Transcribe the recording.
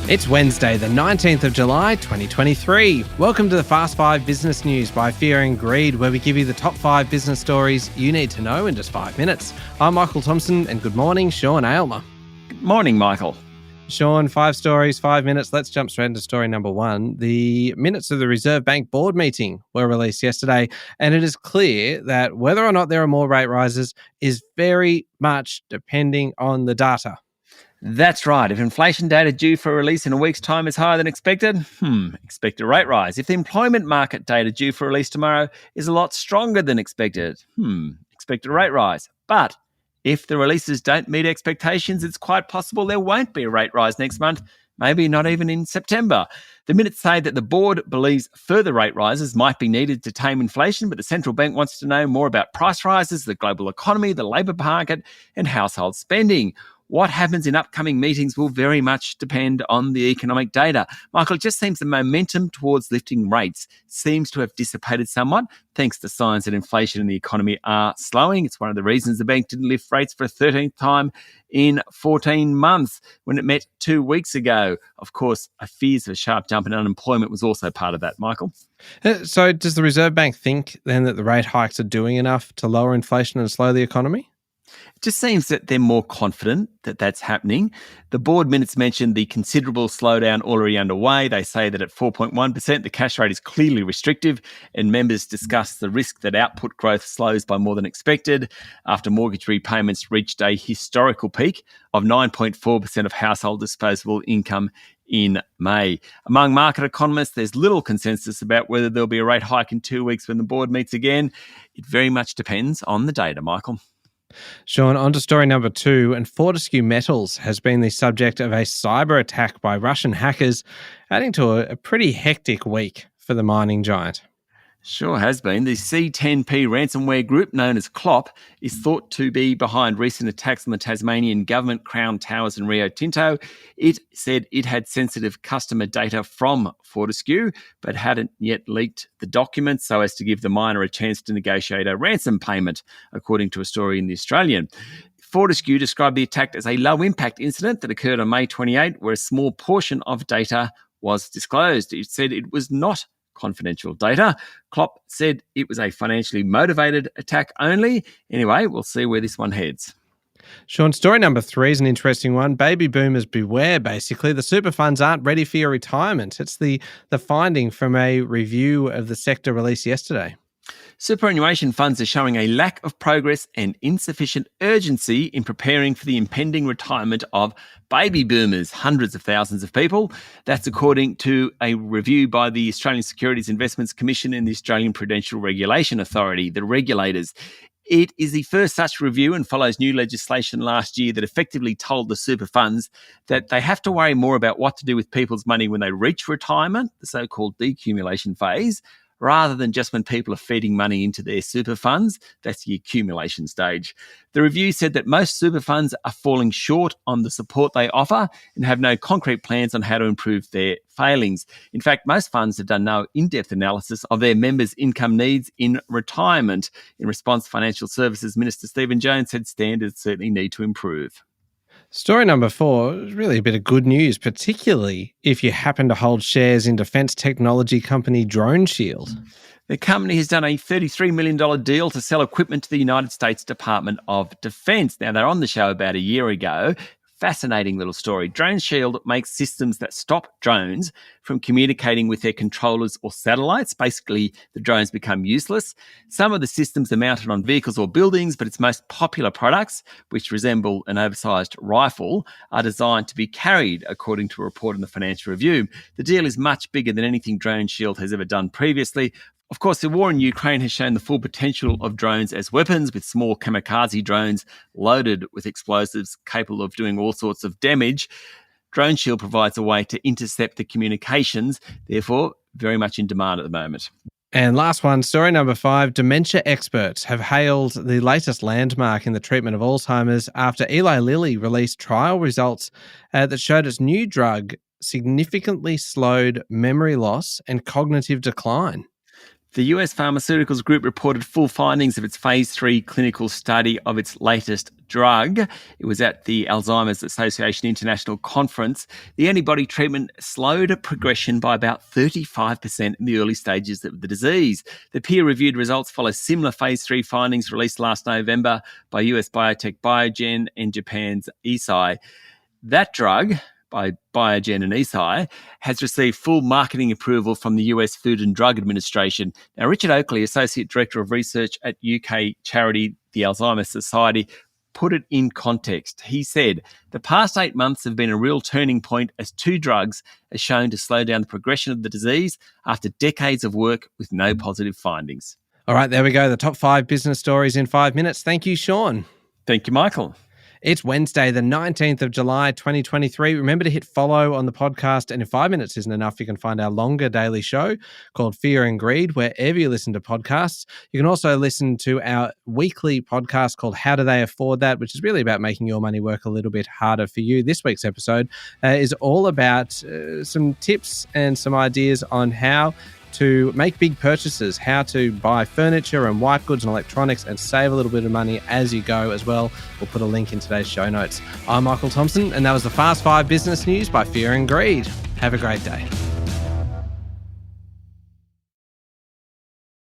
It's Wednesday, the 19th of July, 2023. Welcome to the Fast 5 Business News by Fear and Greed, where we give you the top 5 business stories you need to know in just 5 minutes. I'm Michael Thompson, and good morning, Sean Aylmer. Good morning, Michael. Sean, 5 stories, 5 minutes. Let's jump straight into story number 1. The minutes of the Reserve Bank board meeting were released yesterday, and it is clear that whether or not there are more rate rises is very much depending on the data. That's right. If inflation data due for release in a week's time is higher than expected, expect a rate rise. If the employment market data due for release tomorrow is a lot stronger than expected, expect a rate rise. But if the releases don't meet expectations, it's quite possible there won't be a rate rise next month, maybe not even in September. The minutes say that the board believes further rate rises might be needed to tame inflation, but the central bank wants to know more about price rises, the global economy, the labour market, and household spending. What happens in upcoming meetings will very much depend on the economic data. Michael, it just seems the momentum towards lifting rates seems to have dissipated somewhat, thanks to signs that inflation and the economy are slowing. It's one of the reasons the bank didn't lift rates for a 13th time in 14 months when it met 2 weeks ago. Of course, a fears of a sharp jump in unemployment was also part of that, Michael. So does the Reserve Bank think then that the rate hikes are doing enough to lower inflation and slow the economy? It just seems that they're more confident that that's happening. The board minutes mentioned the considerable slowdown already underway. They say that at 4.1%, the cash rate is clearly restrictive, and members discuss the risk that output growth slows by more than expected after mortgage repayments reached a historical peak of 9.4% of household disposable income in May. Among market economists, there's little consensus about whether there'll be a rate hike in 2 weeks when the board meets again. It very much depends on the data, Michael. Sean, on to story number 2, and Fortescue Metals has been the subject of a cyber attack by Russian hackers, adding to a pretty hectic week for the mining giant. Sure has been. The C10P ransomware group, known as CLOP, is thought to be behind recent attacks on the Tasmanian government, Crown Towers and Rio Tinto. It said it had sensitive customer data from Fortescue, but hadn't yet leaked the documents so as to give the miner a chance to negotiate a ransom payment, according to a story in The Australian. Fortescue described the attack as a low-impact incident that occurred on May 28, where a small portion of data was disclosed. It said it was not confidential data. Klopp said it was a financially motivated attack only. Anyway, we'll see where this one heads. Sean, story number 3 is an interesting one. Baby boomers beware, basically. The super funds aren't ready for your retirement. It's the finding from a review of the sector released yesterday. Superannuation funds are showing a lack of progress and insufficient urgency in preparing for the impending retirement of baby boomers, hundreds of thousands of people. That's according to a review by the Australian Securities Investments Commission and the Australian Prudential Regulation Authority, the regulators. It is the first such review and follows new legislation last year that effectively told the super funds that they have to worry more about what to do with people's money when they reach retirement, the so-called decumulation phase, rather than just when people are feeding money into their super funds. That's the accumulation stage. The review said that most super funds are falling short on the support they offer and have no concrete plans on how to improve their failings. In fact, most funds have done no in-depth analysis of their members' income needs in retirement. In response, Financial Services Minister Stephen Jones said standards certainly need to improve. Story number 4 is really a bit of good news, particularly if you happen to hold shares in defence technology company Drone Shield. The company has done a $33 million deal to sell equipment to the United States Department of Defence. Now, they're on the show about a year ago. Fascinating little story. Drone Shield makes systems that stop drones from communicating with their controllers or satellites. Basically, the drones become useless. Some of the systems are mounted on vehicles or buildings, but its most popular products, which resemble an oversized rifle, are designed to be carried, according to a report in the Financial Review. The deal is much bigger than anything Drone Shield has ever done previously. Of course, the war in Ukraine has shown the full potential of drones as weapons, with small kamikaze drones loaded with explosives capable of doing all sorts of damage. Drone Shield provides a way to intercept the communications, therefore very much in demand at the moment. And last one, story number 5, dementia experts have hailed the latest landmark in the treatment of Alzheimer's after Eli Lilly released trial results that showed its new drug significantly slowed memory loss and cognitive decline. The US Pharmaceuticals Group reported full findings of its phase 3 clinical study of its latest drug. It was at the Alzheimer's Association International Conference. The antibody treatment slowed progression by about 35% in the early stages of the disease. The peer-reviewed results follow similar phase 3 findings released last November by US biotech Biogen and Japan's Eisai. That drug, by Biogen and Eisai, has received full marketing approval from the US Food and Drug Administration. Now, Richard Oakley, Associate Director of Research at UK charity the Alzheimer Society, put it in context. He said, the past 8 months have been a real turning point as 2 drugs are shown to slow down the progression of the disease after decades of work with no positive findings. All right, there we go. The top 5 business stories in 5 minutes. Thank you, Sean. Thank you, Michael. It's Wednesday, the 19th of July, 2023. Remember to hit follow on the podcast. And if 5 minutes isn't enough, you can find our longer daily show called Fear and Greed wherever you listen to podcasts. You can also listen to our weekly podcast called How Do They Afford That, which is really about making your money work a little bit harder for you. This week's episode is all about some tips and some ideas on how to make big purchases, how to buy furniture and white goods and electronics and save a little bit of money as you go as well. We'll put a link in today's show notes. I'm Michael Thompson, and that was the Fast 5 Business News by Fear and Greed. Have a great day.